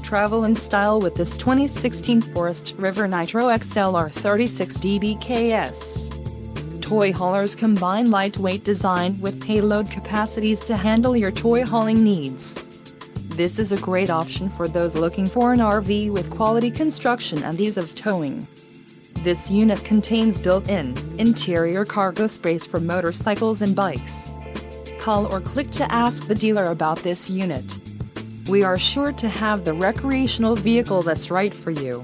travel in style with this 2016 Forest River Nitro XLR 36dbks. Toy haulers combine lightweight design with payload capacities to handle your toy hauling needs. This is a great option for those looking for an RV with quality construction and ease of towing. This unit contains built-in, interior cargo space for motorcycles and bikes. Call or click to ask the dealer about this unit. We are sure to have the recreational vehicle that's right for you.